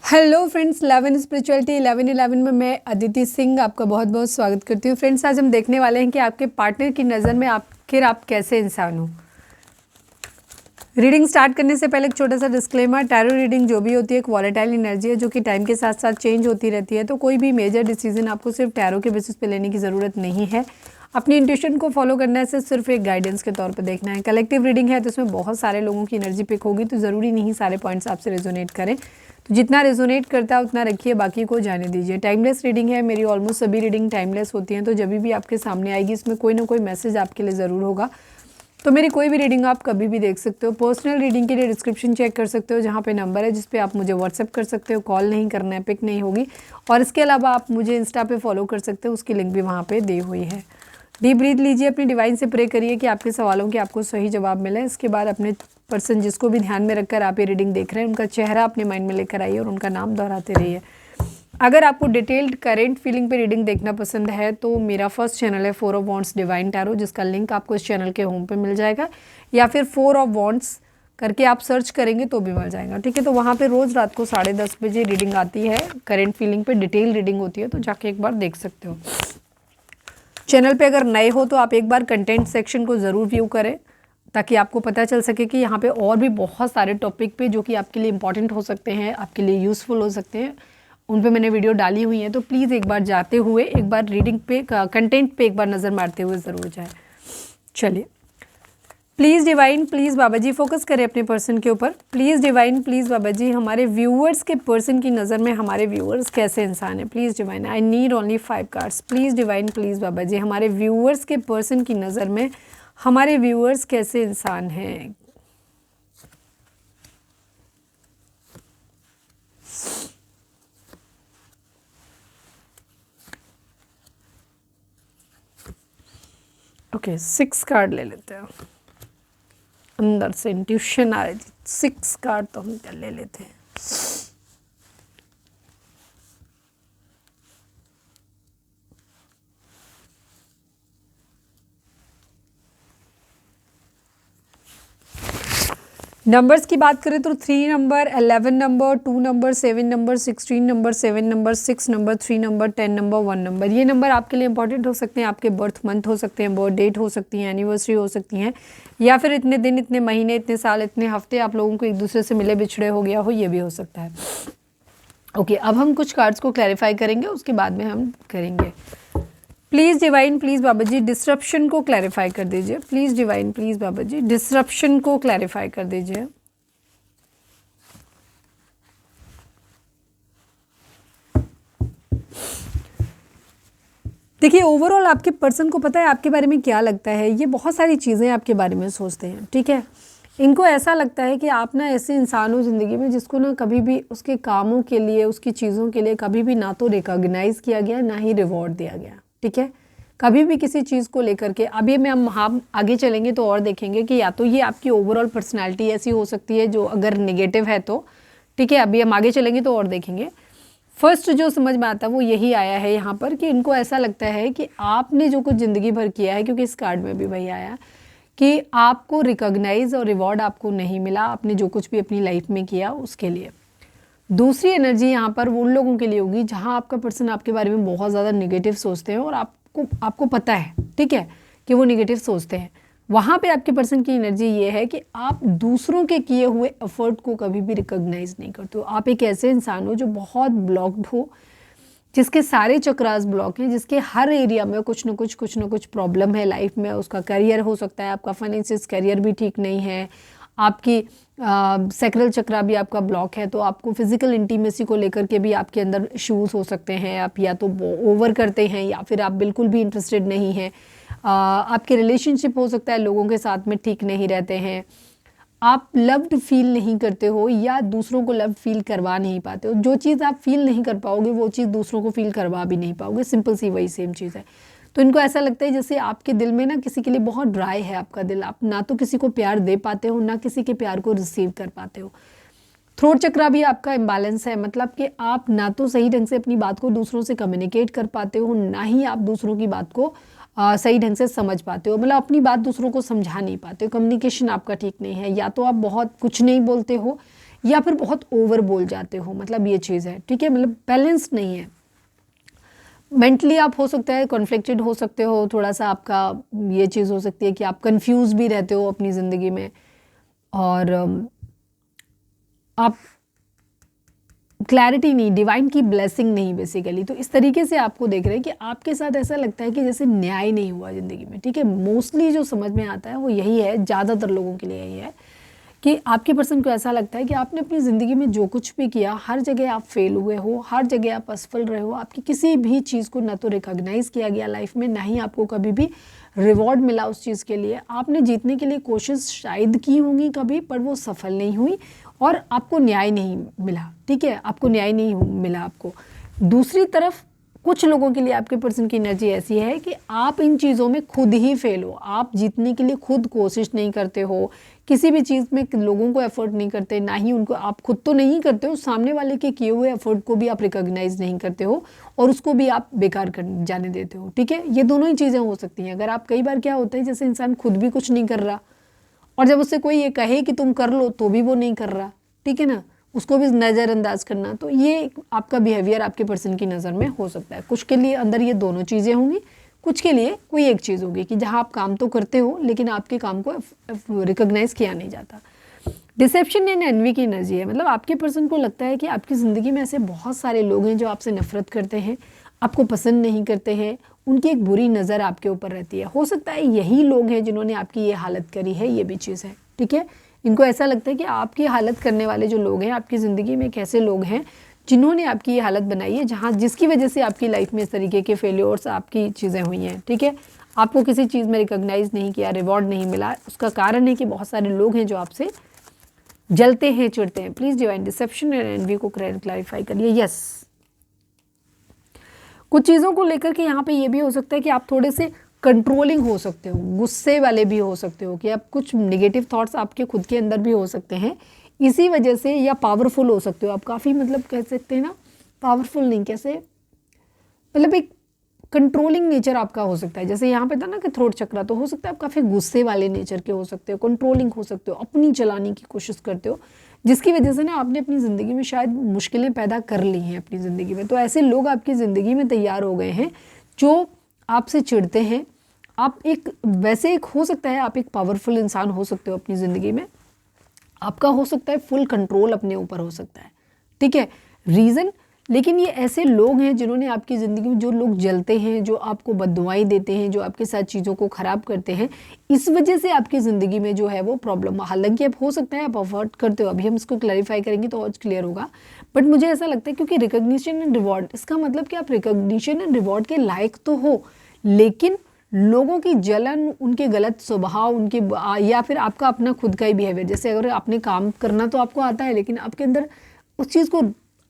Hello friends, 11 spirituality 1111 में मैं अदिति सिंह आपका बहुत बहुत स्वागत करती हूँ। फ्रेंड्स, आज हम देखने वाले हैं कि आपके पार्टनर की नज़र में आखिर आप कैसे इंसान हो। रीडिंग स्टार्ट करने से पहले एक छोटा सा डिस्क्लेमर, टैरो रीडिंग जो भी होती है एक वॉलेटाइल एनर्जी है जो कि टाइम के साथ साथ चेंज होती रहती है। तो कोई भी मेजर डिसीजन आपको सिर्फ टैरो के बेसिस पे लेने की ज़रूरत नहीं है। अपनी इंट्यूशन को फॉलो करना है, सिर्फ एक गाइडेंस के तौर पे देखना है। कलेक्टिव रीडिंग है तो इसमें बहुत सारे लोगों की एनर्जी पिक होगी, तो ज़रूरी नहीं सारे पॉइंट्स आपसे रेजोनेट करें। तो जितना रेजोनेट करता है उतना रखिए, बाकी को जाने दीजिए। टाइमलेस रीडिंग है, मेरी ऑलमोस्ट सभी रीडिंग टाइमलेस होती हैं। तो जब भी आपके सामने आएगी इसमें कोई ना कोई मैसेज आपके लिए ज़रूर होगा। तो मेरी कोई भी रीडिंग आप कभी भी देख सकते हो। पर्सनल रीडिंग के लिए डिस्क्रिप्शन चेक कर सकते हो, जहाँ पे नंबर है जिस पे आप मुझे व्हाट्सएप कर सकते हो। कॉल नहीं करना है, पिक नहीं होगी। और इसके अलावा आप मुझे इंस्टा पे फॉलो कर सकते हो, उसकी लिंक भी वहाँ पे दी हुई है। डीप ब्रीथ लीजिए, अपनी डिवाइन से प्रे करिए कि आपके सवालों के आपको सही जवाब मिले। इसके बाद अपने पर्सन जिसको भी ध्यान में रखकर आप ये रीडिंग देख रहे हैं उनका चेहरा अपने माइंड में लेकर आइए और उनका नाम दोहराते रहिए। अगर आपको डिटेल्ड करेंट फीलिंग पे रीडिंग देखना पसंद है तो मेरा फर्स्ट चैनल है 4 ऑफ वॉन्ड्स डिवाइन टैरो, जिसका लिंक आपको इस चैनल के होम पे मिल जाएगा, या फिर 4 ऑफ वॉन्ड्स करके आप सर्च करेंगे तो भी मिल जाएगा। ठीक है, तो वहाँ पे रोज़ रात को 10:30 बजे रीडिंग आती है। करेंट फीलिंग पे डिटेल रीडिंग होती है, तो जाके एक बार देख सकते हो। चैनल पे अगर नए हो तो आप एक बार कंटेंट सेक्शन को ज़रूर व्यू करें, ताकि आपको पता चल सके कि यहाँ पे और भी बहुत सारे टॉपिक पे जो कि आपके लिए इंपॉर्टेंट हो सकते हैं, आपके लिए यूज़फुल हो सकते हैं, उन पे मैंने वीडियो डाली हुई है। तो प्लीज़ एक बार जाते हुए एक बार रीडिंग पे कंटेंट पे एक बार नज़र मारते हुए ज़रूर जाए। चलिए, please divine, please Baba ji focus करें अपने पर्सन के ऊपर। प्लीज़ डिवाइन, प्लीज़ बाबा जी, हमारे व्यूअर्स के पर्सन की नज़र में हमारे व्यूअर्स कैसे इंसान है। Please divine, I need only 5 cards. Please divine, please बाबा जी, हमारे व्यूअर्स के पर्सन की नज़र में हमारे व्यूअर्स कैसे इंसान हैं। ओके, 6 कार्ड ले लेते हैं। अंदर से इंट्यूशन आ रही थी, 6 कार्ड तो हम ले लेते हैं। नंबर्स की बात करें तो 3 number, 11 number, 2 number, 7 number, 16 number, 7 number, 6 number, 3 number, 10 number, 1 number, ये नंबर आपके लिए इंपॉर्टेंट हो सकते हैं। आपके बर्थ मंथ हो सकते हैं, बर्थ डेट हो सकती है, एनिवर्सरी हो सकती हैं, या फिर इतने दिन, इतने महीने, इतने साल, इतने हफ्ते आप लोगों को एक दूसरे से मिले बिछड़े हो गया हो, ये भी हो सकता है। ओके, अब हम कुछ कार्ड्स को क्लैरिफाई करेंगे, उसके बाद में हम करेंगे। Please divine, please Baba ji, disruption को क्लैरिफाई कर दीजिए। Please divine, please Baba ji, disruption को क्लैरिफाई कर दीजिए। देखिए, ओवरऑल आपके पर्सन को पता है आपके बारे में क्या लगता है। ये बहुत सारी चीज़ें आपके बारे में सोचते हैं। ठीक है, इनको ऐसा लगता है कि आप ना ऐसे इंसान हो ज़िंदगी में जिसको ना कभी भी उसके कामों के लिए, उसकी चीज़ों के लिए कभी भी ना तो रिकॉग्नाइज़ किया गया, ना ही रिवॉर्ड दिया गया। ठीक है, कभी भी किसी चीज़ को लेकर के, अभी में हम आगे चलेंगे तो और देखेंगे कि या तो ये आपकी ओवरऑल पर्सनैलिटी ऐसी हो सकती है जो अगर नेगेटिव है तो, ठीक है, अभी हम आगे चलेंगे तो और देखेंगे। फर्स्ट जो समझ में आता है वो यही आया है यहाँ पर कि इनको ऐसा लगता है कि आपने जो कुछ ज़िंदगी भर किया है, क्योंकि इस कार्ड में भी वही आया कि आपको रिकॉग्नाइज और रिवॉर्ड आपको नहीं मिला, आपने जो कुछ भी अपनी लाइफ में किया उसके लिए। दूसरी एनर्जी यहाँ पर उन लोगों के लिए होगी जहाँ आपका पर्सन आपके बारे में बहुत ज़्यादा निगेटिव सोचते हैं और आपको पता है, ठीक है, कि वो निगेटिव सोचते हैं। वहाँ पे आपके पर्सन की एनर्जी ये है कि आप दूसरों के किए हुए एफर्ट को कभी भी रिकॉग्नाइज नहीं करते हो। आप एक ऐसे इंसान हो जो बहुत ब्लॉक्ड हो, जिसके सारे चक्रास ब्लॉक हैं, जिसके हर एरिया में कुछ ना कुछ प्रॉब्लम है लाइफ में। उसका करियर हो सकता है, आपका फाइनेंशियल करियर भी ठीक नहीं है, आपकी सैक्रल चक्रा भी आपका ब्लॉक है, तो आपको फिजिकल इंटीमेसी को लेकर के भी आपके अंदर इश्यूज हो सकते हैं। आप या तो ओवर करते हैं या फिर आप बिल्कुल भी इंटरेस्टेड नहीं हैं। आपके रिलेशनशिप हो सकता है लोगों के साथ में ठीक नहीं रहते हैं। आप लव्ड फील नहीं करते हो या दूसरों को लव्ड फील करवा नहीं पाते हो। जो चीज़ आप फील नहीं कर पाओगे वो चीज़ दूसरों को फील करवा भी नहीं पाओगे। सिंपल सी वही सेम चीज़ है। तो इनको ऐसा लगता है जैसे आपके दिल में ना किसी के लिए बहुत ड्राई है आपका दिल। आप ना तो किसी को प्यार दे पाते हो, ना किसी के प्यार को रिसीव कर पाते हो। थ्रोट चक्रा भी आपका इम्बैलेंस है, मतलब कि आप ना तो सही ढंग से अपनी बात को दूसरों से कम्युनिकेट कर पाते हो, ना ही आप दूसरों की बात को सही ढंग से समझ पाते हो। मतलब अपनी बात दूसरों को समझा नहीं पाते हो। कम्युनिकेशन आपका ठीक नहीं है, या तो आप बहुत कुछ नहीं बोलते हो या फिर बहुत ओवर बोल जाते हो, मतलब ये चीज़ है, ठीक है, मतलब बैलेंस नहीं है। मेंटली आप हो सकता है कॉन्फ्लिक्टेड हो सकते हो, थोड़ा सा आपका ये चीज़ हो सकती है कि आप कंफ्यूज भी रहते हो अपनी ज़िंदगी में, और आप क्लैरिटी नहीं, डिवाइन की ब्लेसिंग नहीं बेसिकली। तो इस तरीके से आपको देख रहे हैं कि आपके साथ ऐसा लगता है कि जैसे न्याय नहीं हुआ ज़िंदगी में, ठीक है। मोस्टली जो समझ में आता है वो यही है, ज़्यादातर लोगों के लिए यही है कि आपके पर्सन को ऐसा लगता है कि आपने अपनी ज़िंदगी में जो कुछ भी किया, हर जगह आप फेल हुए हो, हर जगह आप असफल रहे हो, आपकी किसी भी चीज़ को ना तो रिकॉग्नाइज़ किया गया लाइफ में, ना ही आपको कभी भी रिवॉर्ड मिला उस चीज़ के लिए। आपने जीतने के लिए कोशिश शायद की होंगी कभी, पर वो सफल नहीं हुई और आपको न्याय नहीं मिला, ठीक है, आपको न्याय नहीं मिला आपको। दूसरी तरफ कुछ लोगों के लिए आपके पर्सन की एनर्जी ऐसी है कि आप इन चीज़ों में खुद ही फेल हो, आप जीतने के लिए खुद कोशिश नहीं करते हो, किसी भी चीज़ में लोगों को एफर्ट नहीं करते, ना ही उनको, आप खुद तो नहीं करते हो, सामने वाले के किए हुए एफर्ट को भी आप रिकॉग्नाइज नहीं करते हो और उसको भी आप बेकार कर जाने देते हो, ठीक है। ये दोनों ही चीज़ें हो सकती हैं। अगर आप, कई बार क्या होता है, जैसे इंसान खुद भी कुछ नहीं कर रहा और जब उससे कोई ये कहे कि तुम कर लो तो भी वो नहीं कर रहा, ठीक है ना, उसको भी नज़रअंदाज करना, तो ये आपका बिहेवियर आपके पर्सन की नज़र में हो सकता है। कुछ के लिए अंदर ये दोनों चीज़ें होंगी, कुछ के लिए कोई एक चीज़ होगी कि जहाँ आप काम तो करते हो लेकिन आपके काम को रिकॉग्नाइज किया नहीं जाता। डिसेप्शन एंड एनवी की एनर्जी है, मतलब आपके पर्सन को लगता है कि आपकी ज़िंदगी में ऐसे बहुत सारे लोग हैं जो आपसे नफरत करते हैं, आपको पसंद नहीं करते हैं, उनकी एक बुरी नज़र आपके ऊपर रहती है। हो सकता है यही लोग हैं जिन्होंने आपकी ये हालत करी है, ये भी चीज़ है, ठीक है। इनको ऐसा लगता है कि आपकी हालत करने वाले जो लोग हैं आपकी ज़िंदगी में एक ऐसे लोग हैं जिन्होंने आपकी ये हालत बनाई है, जहाँ जिसकी वजह से आपकी लाइफ में इस तरीके के फेलियर्स, आपकी चीज़ें हुई हैं, ठीक है। आपको किसी चीज़ में रिकॉग्नाइज नहीं किया, रिवॉर्ड नहीं मिला, उसका कारण है कि बहुत सारे लोग हैं जो आपसे जलते हैं, चिढ़ते हैं। Please divine deception and envy को क्लैरिफाई करिए। यस, कुछ चीज़ों को लेकर के यहाँ पे ये भी हो सकता है कि आप थोड़े से कंट्रोलिंग हो सकते हो, गुस्से वाले भी हो सकते हो, कि आप कुछ नेगेटिव थॉट्स आपके खुद के अंदर भी हो सकते हैं इसी वजह से, या पावरफुल हो सकते हो आप काफ़ी, मतलब कह सकते हैं ना, पावरफुल नहीं, कैसे, मतलब एक कंट्रोलिंग नेचर आपका हो सकता है। जैसे यहाँ पे था ना कि थ्रोट चक्रा, तो हो सकता है आप काफ़ी गुस्से वाले नेचर के हो सकते हो, कंट्रोलिंग हो सकते हो, अपनी चलाने की कोशिश करते हो, जिसकी वजह से ना आपने अपनी ज़िंदगी में शायद मुश्किलें पैदा कर ली हैं अपनी ज़िंदगी में। तो ऐसे लोग आपकी ज़िंदगी में तैयार हो गए हैं जो आपसे चिढ़ते हैं। आप एक, वैसे एक हो सकता है आप एक पावरफुल इंसान हो सकते हो अपनी ज़िंदगी में, आपका हो सकता है फुल कंट्रोल अपने ऊपर हो सकता है, ठीक है, रीज़न। लेकिन ये ऐसे लोग हैं जिन्होंने आपकी ज़िंदगी में, जो लोग जलते हैं, जो आपको बददुआएं देते हैं, जो आपके साथ चीज़ों को ख़राब करते हैं, इस वजह से आपकी ज़िंदगी में जो है वो प्रॉब्लम, हालांकि अब हो सकता है आप अवॉइड करते हो, अभी हम इसको क्लैरिफाई करेंगे तो और क्लियर होगा, बट मुझे ऐसा लगता है क्योंकि रिकॉग्निशन एंड रिवॉर्ड, इसका मतलब कि आप रिकॉग्निशन एंड रिवॉर्ड के लायक तो हो, लेकिन लोगों की जलन, उनके गलत स्वभाव, उनके, या फिर आपका अपना खुद का ही बिहेवियर, जैसे अगर आपने काम करना तो आपको आता है लेकिन आपके अंदर उस चीज़ को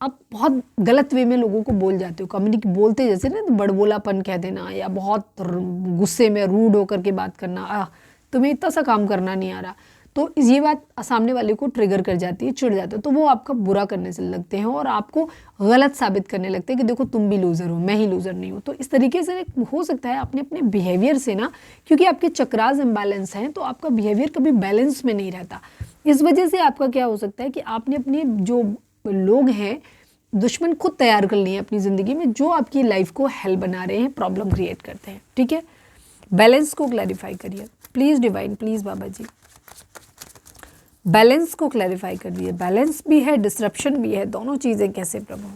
आप बहुत गलत वे में लोगों को बोल जाते हो, कम्युनिकेट बोलते, जैसे ना बड़बोलापन कह देना, या बहुत गुस्से में रूड होकर के बात करना, तुम्हें इतना सा काम करना नहीं आ रहा, तो ये बात सामने वाले को ट्रिगर कर जाती है, चिढ़ जाते हो, तो वो आपका बुरा करने से लगते हैं और आपको गलत साबित करने लगते हैं कि देखो तुम भी लूज़र हो, मैं ही लूज़र नहीं हूँ। तो इस तरीके से हो सकता है आपने अपने बिहेवियर से ना, क्योंकि आपके चक्रास इम्बैलेंस हैं, तो आपका बिहेवियर कभी बैलेंस में नहीं रहता। इस वजह से आपका क्या हो सकता है कि आपने अपने जो लोग हैं, दुश्मन खुद तैयार कर लिए हैं अपनी ज़िंदगी में, जो आपकी लाइफ को हेल बना रहे हैं, प्रॉब्लम क्रिएट करते हैं, ठीक है। बैलेंस को क्लैरिफाई करिए please divine, please Baba ji, balance को क्लैरिफाई कर दिए। बैलेंस भी है, डिसरप्शन भी है, दोनों चीज़ें कैसे प्रभु।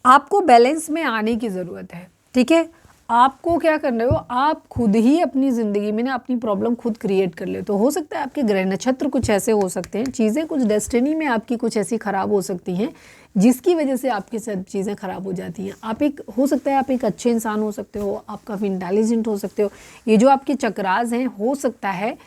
आपको बैलेंस में आने की ज़रूरत है, ठीक है। आपको क्या करना हो, आप खुद ही अपनी ज़िंदगी में ना अपनी प्रॉब्लम खुद क्रिएट कर ले। तो हो सकता है आपके ग्रह नक्षत्र कुछ ऐसे हो सकते हैं, चीज़ें कुछ डेस्टिनी में आपकी कुछ ऐसी ख़राब हो सकती हैं जिसकी वजह से आपकी सब चीज़ें ख़राब हो जाती हैं। आप एक, हो सकता है आप एक अच्छे इंसान हो सकते हो, आप काफ़ी इंटेलिजेंट हो सकते हो, ये जो आपके चक्रास हैं, हो सकता है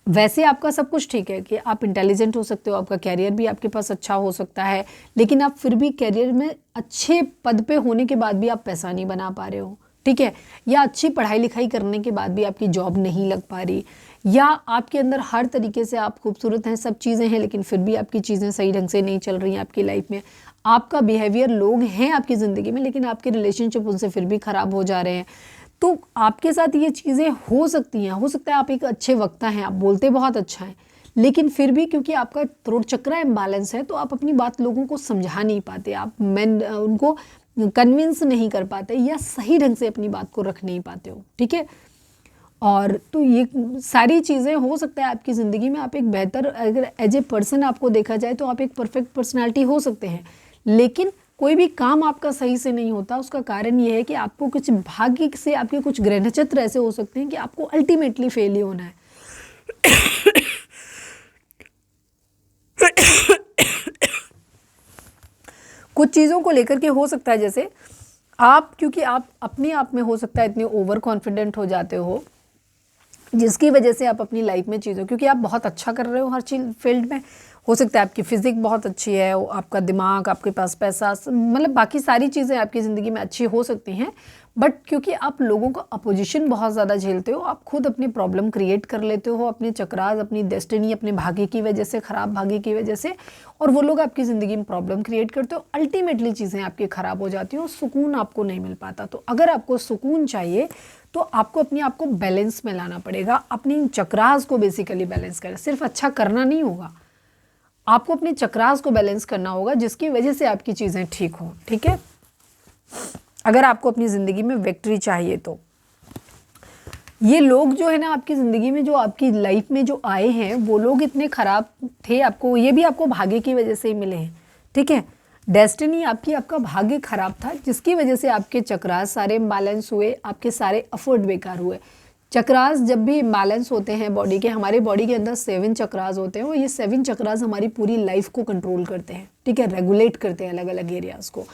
वैसे आपका सब कुछ ठीक है कि आप इंटेलिजेंट हो सकते हो, आपका कैरियर भी आपके पास अच्छा हो सकता है, लेकिन आप फिर भी कैरियर में अच्छे पद पे होने के बाद भी आप पैसा नहीं बना पा रहे हो, ठीक है, या अच्छी पढ़ाई लिखाई करने के बाद भी आपकी जॉब नहीं लग पा रही, या आपके अंदर हर तरीके से आप खूबसूरत हैं, सब चीज़ें हैं, लेकिन फिर भी आपकी चीज़ें सही ढंग से नहीं चल रही हैं आपकी लाइफ में। आपका बिहेवियर, लोग हैं आपकी ज़िंदगी में लेकिन आपके रिलेशनशिप उनसे फिर भी ख़राब हो जा रहे हैं। तो आपके साथ ये चीज़ें हो सकती हैं। हो सकता है आप एक अच्छे वक्ता हैं, आप बोलते बहुत अच्छा है, लेकिन फिर भी क्योंकि आपका थ्रोट चक्रा इम्बैलेंस है तो आप अपनी बात लोगों को समझा नहीं पाते, आप उनको कन्विंस नहीं कर पाते या सही ढंग से अपनी बात को रख नहीं पाते हो, ठीक है। और तो ये सारी चीज़ें हो सकता है आपकी ज़िंदगी में आप एक बेहतर, अगर एज ए पर्सन आपको देखा जाए तो आप एक परफेक्ट पर्सनालिटी हो सकते हैं, लेकिन कोई भी काम आपका सही से नहीं होता। उसका कारण ये है कि आपको कुछ भाग्य से, आपके कुछ ग्रह नक्षत्र ऐसे हो सकते हैं कि आपको अल्टीमेटली फेल ही होना है। कुछ चीज़ों को लेकर के हो सकता है, जैसे आप, क्योंकि आप अपने आप में हो सकता है इतने ओवर कॉन्फिडेंट हो जाते हो जिसकी वजह से आप अपनी लाइफ में चीज़ों, क्योंकि आप बहुत अच्छा कर रहे हो हर चीज़ फील्ड में, हो सकता है आपकी फिजिक बहुत अच्छी है, आपका दिमाग, आपके पास पैसा, मतलब बाकी सारी चीज़ें आपकी ज़िंदगी में अच्छी हो सकती हैं, बट क्योंकि आप लोगों का अपोजिशन बहुत ज़्यादा झेलते हो, आप खुद अपनी प्रॉब्लम क्रिएट कर लेते हो, अपने चक्रास, अपनी डेस्टिनी, अपने भाग्य की वजह से, ख़राब भाग्य की वजह से, और वो लोग आपकी ज़िंदगी में प्रॉब्लम क्रिएट करते हो। अल्टीमेटली चीज़ें आपकी ख़राब हो जाती हैं और सुकून आपको नहीं मिल पाता। तो अगर आपको सुकून चाहिए तो आपको अपने आप को बैलेंस में लाना पड़ेगा, अपनी चक्रास को बेसिकली बैलेंस करें। सिर्फ अच्छा करना नहीं होगा, आपको अपने चक्रास को बैलेंस करना होगा जिसकी वजह से आपकी चीज़ें ठीक हों, ठीक है। अगर आपको अपनी ज़िंदगी में विक्ट्री चाहिए तो ये लोग जो है ना आपकी ज़िंदगी में, जो आपकी लाइफ में जो आए हैं, वो लोग इतने ख़राब थे, आपको ये भी आपको भाग्य की वजह से ही मिले हैं, ठीक है। डेस्टिनी आपकी, आपका भाग्य खराब था जिसकी वजह से आपके चक्रास सारे इम्बैलेंस हुए, आपके सारे एफर्ट बेकार हुए। चक्रास जब भी इम्बैलेंस होते हैं बॉडी के, हमारे बॉडी के अंदर 7 चक्रास होते हैं और ये 7 चक्रास हमारी पूरी लाइफ को कंट्रोल करते हैं, ठीक है, रेगुलेट करते हैं अलग अलग एरियाज़ को।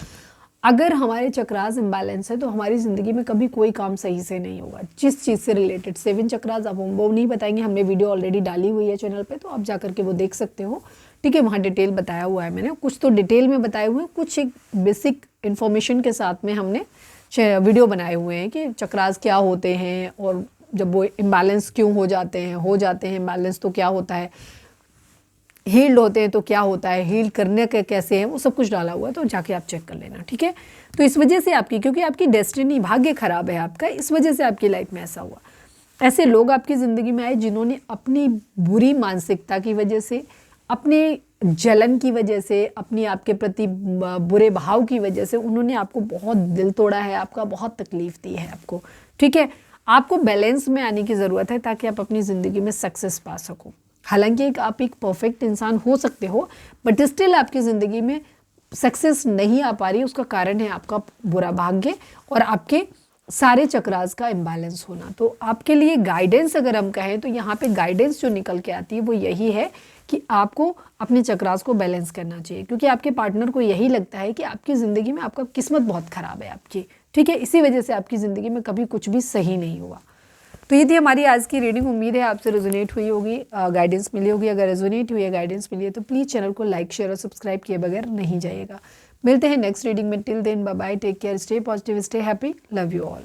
अगर हमारे चक्रास इम्बैलेंस है तो हमारी ज़िंदगी में कभी कोई काम सही से नहीं होगा, जिस चीज़ से रिलेटेड 7 चक्रास। अब हम वो नहीं बताएंगे, हमने वीडियो ऑलरेडी डाली हुई है चैनल पे, तो आप जा करके वो देख सकते हो, ठीक है। वहाँ डिटेल बताया हुआ है मैंने, कुछ तो डिटेल में बताए हुए हैं, कुछ एक बेसिक इन्फॉर्मेशन के साथ में हमने वीडियो बनाए हुए हैं कि चक्रास क्या होते हैं और जब वो इम्बैलेंस क्यों हो जाते हैं इम्बैलेंस तो क्या होता है, हील्ड होते हैं तो क्या होता है, हील करने के कैसे हैं, वो सब कुछ डाला हुआ है, तो जाके आप चेक कर लेना, ठीक है। तो इस वजह से आपकी, क्योंकि आपकी डेस्टिनी, भाग्य खराब है आपका, इस वजह से आपकी लाइफ में ऐसा हुआ। ऐसे लोग आपकी ज़िंदगी में आए जिन्होंने अपनी बुरी मानसिकता की वजह से, अपने जलन की वजह से, अपनी आपके प्रति बुरे भाव की वजह से उन्होंने आपको बहुत दिल तोड़ा है, आपका बहुत तकलीफ दी है आपको, ठीक है। आपको बैलेंस में आने की ज़रूरत है ताकि आप अपनी ज़िंदगी में सक्सेस पा सको। हालांकि आप एक परफेक्ट इंसान हो सकते हो, बट स्टिल आपकी ज़िंदगी में सक्सेस नहीं आ पा रही, उसका कारण है आपका बुरा भाग्य और आपके सारे चक्रास का इम्बैलेंस होना। तो आपके लिए गाइडेंस अगर हम कहें तो यहाँ पे गाइडेंस जो निकल के आती है वो यही है कि आपको अपने चक्रास को बैलेंस करना चाहिए, क्योंकि आपके पार्टनर को यही लगता है कि आपकी ज़िंदगी में आपका किस्मत बहुत ख़राब है आपकी, ठीक है। इसी वजह से आपकी ज़िंदगी में कभी कुछ भी सही नहीं हुआ। तो ये थी हमारी आज की रीडिंग, उम्मीद है आपसे रेजोनेट हुई होगी, गाइडेंस मिली होगी। अगर रेजोनेट हुई है, गाइडेंस मिली है, तो प्लीज़ चैनल को लाइक, शेयर और सब्सक्राइब किए बगैर नहीं जाइएगा। मिलते हैं नेक्स्ट रीडिंग में, till then bye bye, take care, stay positive, stay happy, love you all.